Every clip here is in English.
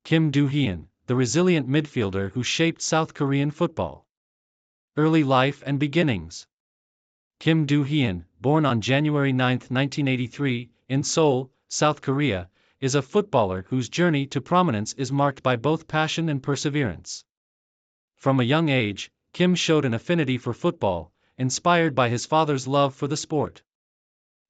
Kim Do-hyun, the resilient midfielder who shaped South Korean football. Early life and beginnings. Kim Do-hyun, born on January 9, 1983, in Seoul, South Korea, is a footballer whose journey to prominence is marked by both passion and perseverance. From a young age, Kim showed an affinity for football, inspired by his father's love for the sport.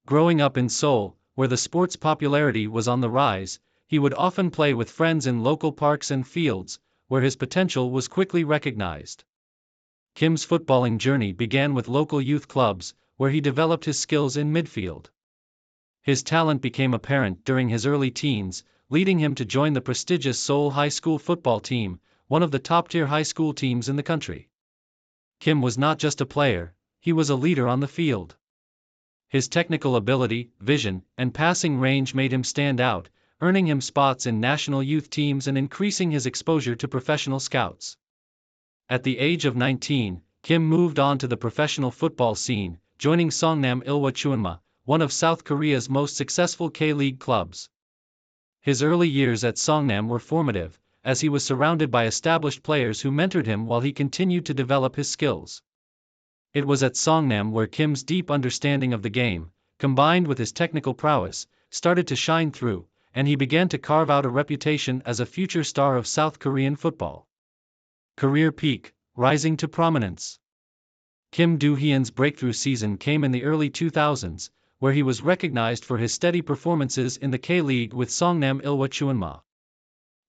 Growing up in Seoul, where the sport's popularity was on the rise, he would often play with friends in local parks and fields, where his potential was quickly recognized. Kim's footballing journey began with local youth clubs, where he developed his skills in midfield. His talent became apparent during his early teens, leading him to join the prestigious Seoul High School football team, one of the top-tier high school teams in the country. Kim was not just a player, he was a leader on the field. His technical ability, vision, and passing range made him stand out, earning him spots in national youth teams and increasing his exposure to professional scouts. At the age of 19, Kim moved on to the professional football scene, joining Songnam Ilhwa Chuunma, one of South Korea's most successful K-League clubs. His early years at Songnam were formative, as he was surrounded by established players who mentored him while he continued to develop his skills. It was at Songnam where Kim's deep understanding of the game, combined with his technical prowess, started to shine through, and he began to carve out a reputation as a future star of South Korean football. Career peak, rising to prominence. Kim Do-hyun's breakthrough season came in the early 2000s, where he was recognized for his steady performances in the K-League with Songnam Ilhwa Chuunma.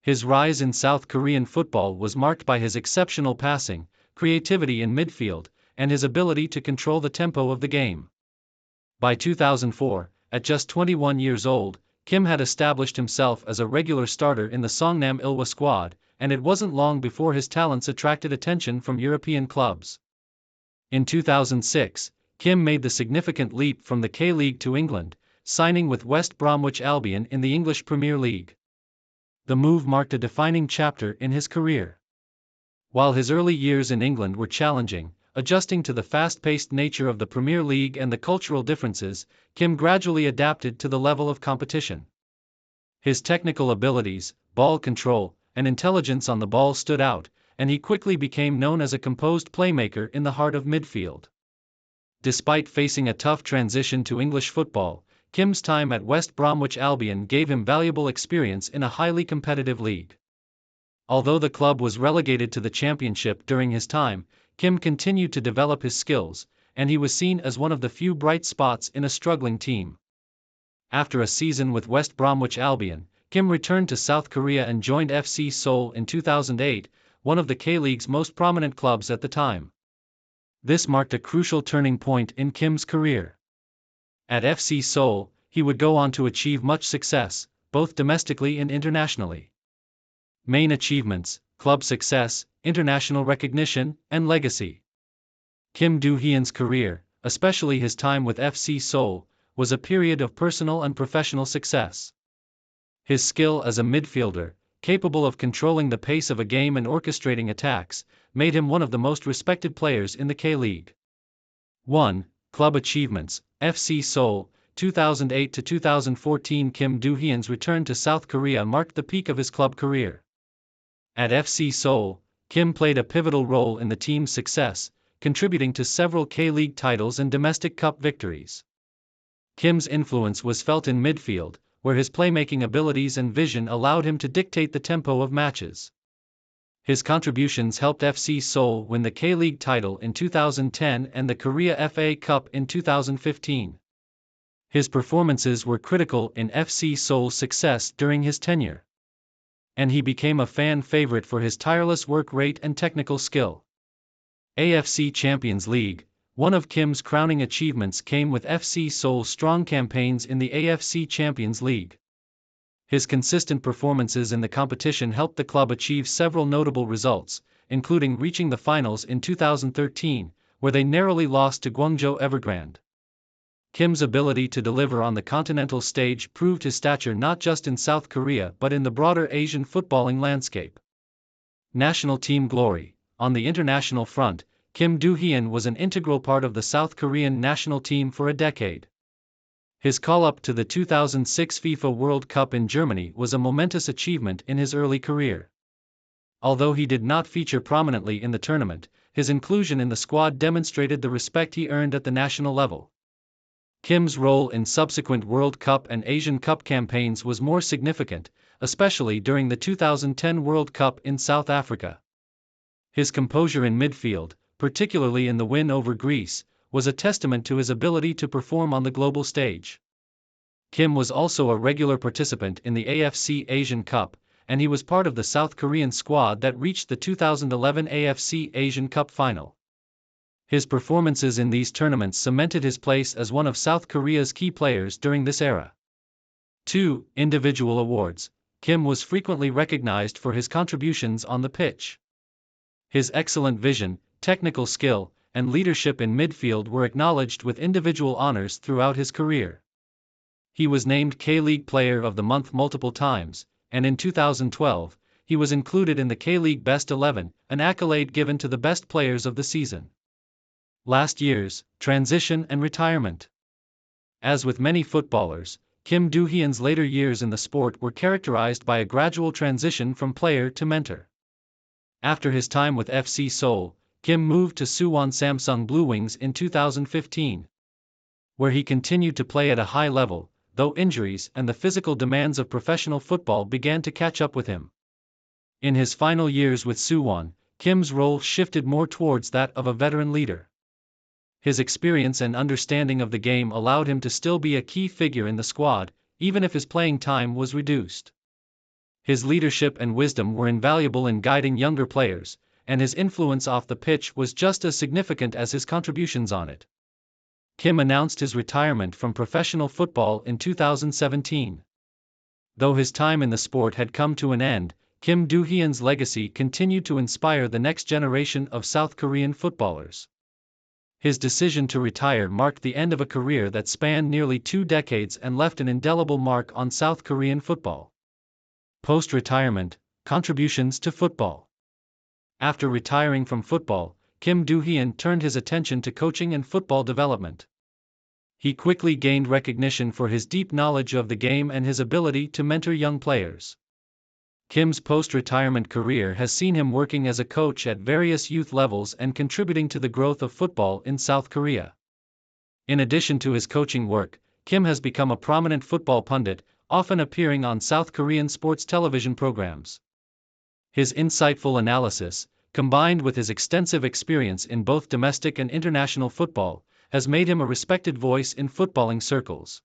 His rise in South Korean football was marked by his exceptional passing, creativity in midfield, and his ability to control the tempo of the game. By 2004, at just 21 years old, Kim had established himself as a regular starter in the Songnam Ilhwa squad, and it wasn't long before his talents attracted attention from European clubs. In 2006, Kim made the significant leap from the K-League to England, signing with West Bromwich Albion in the English Premier League. The move marked a defining chapter in his career. While his early years in England were challenging, adjusting to the fast-paced nature of the Premier League and the cultural differences, Kim gradually adapted to the level of competition. His technical abilities, ball control, and intelligence on the ball stood out, and he quickly became known as a composed playmaker in the heart of midfield. Despite facing a tough transition to English football, Kim's time at West Bromwich Albion gave him valuable experience in a highly competitive league. Although the club was relegated to the Championship during his time, Kim continued to develop his skills, and he was seen as one of the few bright spots in a struggling team. After a season with West Bromwich Albion, Kim returned to South Korea and joined FC Seoul in 2008, one of the K-League's most prominent clubs at the time. This marked a crucial turning point in Kim's career. At FC Seoul, he would go on to achieve much success, both domestically and internationally. Main achievements: club success, international recognition, and legacy. Kim Do-hyun's career, especially his time with FC Seoul, was a period of personal and professional success. His skill as a midfielder, capable of controlling the pace of a game and orchestrating attacks, made him one of the most respected players in the K-League. 1. Club achievements: FC Seoul, 2008 to 2014. Kim Do-hyun's return to South Korea marked the peak of his club career. At FC Seoul, Kim played a pivotal role in the team's success, contributing to several K-League titles and domestic cup victories. Kim's influence was felt in midfield, where his playmaking abilities and vision allowed him to dictate the tempo of matches. His contributions helped FC Seoul win the K-League title in 2010 and the Korea FA Cup in 2015. His performances were critical in FC Seoul's success during his tenure, and he became a fan favorite for his tireless work rate and technical skill. AFC Champions League: one of Kim's crowning achievements came with FC Seoul's strong campaigns in the AFC Champions League. His consistent performances in the competition helped the club achieve several notable results, including reaching the finals in 2013, where they narrowly lost to Guangzhou Evergrande. Kim's ability to deliver on the continental stage proved his stature not just in South Korea but in the broader Asian footballing landscape. National team glory: on the international front, Kim Do-hyun was an integral part of the South Korean national team for a decade. His call-up to the 2006 FIFA World Cup in Germany was a momentous achievement in his early career. Although he did not feature prominently in the tournament, his inclusion in the squad demonstrated the respect he earned at the national level. Kim's role in subsequent World Cup and Asian Cup campaigns was more significant, especially during the 2010 World Cup in South Africa. His composure in midfield, particularly in the win over Greece, was a testament to his ability to perform on the global stage. Kim was also a regular participant in the AFC Asian Cup, and he was part of the South Korean squad that reached the 2011 AFC Asian Cup final. His performances in these tournaments cemented his place as one of South Korea's key players during this era. 2. Individual awards. Kim was frequently recognized for his contributions on the pitch. His excellent vision, technical skill, and leadership in midfield were acknowledged with individual honors throughout his career. He was named K-League Player of the Month multiple times, and in 2012, he was included in the K-League Best 11, an accolade given to the best players of the season. Last year's transition and retirement. As with many footballers, Kim Do-hyun's later years in the sport were characterized by a gradual transition from player to mentor. After his time with FC Seoul, Kim moved to Suwon Samsung Blue Wings in 2015, where he continued to play at a high level, though injuries and the physical demands of professional football began to catch up with him. In his final years with Suwon, Kim's role shifted more towards that of a veteran leader. His experience and understanding of the game allowed him to still be a key figure in the squad, even if his playing time was reduced. His leadership and wisdom were invaluable in guiding younger players, and his influence off the pitch was just as significant as his contributions on it. Kim announced his retirement from professional football in 2017. Though his time in the sport had come to an end, Kim Do-hyun's legacy continued to inspire the next generation of South Korean footballers. His decision to retire marked the end of a career that spanned nearly 2 decades and left an indelible mark on South Korean football. Post-retirement, contributions to football. After retiring from football, Kim Do-hyun turned his attention to coaching and football development. He quickly gained recognition for his deep knowledge of the game and his ability to mentor young players. Kim's post-retirement career has seen him working as a coach at various youth levels and contributing to the growth of football in South Korea. In addition to his coaching work, Kim has become a prominent football pundit, often appearing on South Korean sports television programs. His insightful analysis, combined with his extensive experience in both domestic and international football, has made him a respected voice in footballing circles.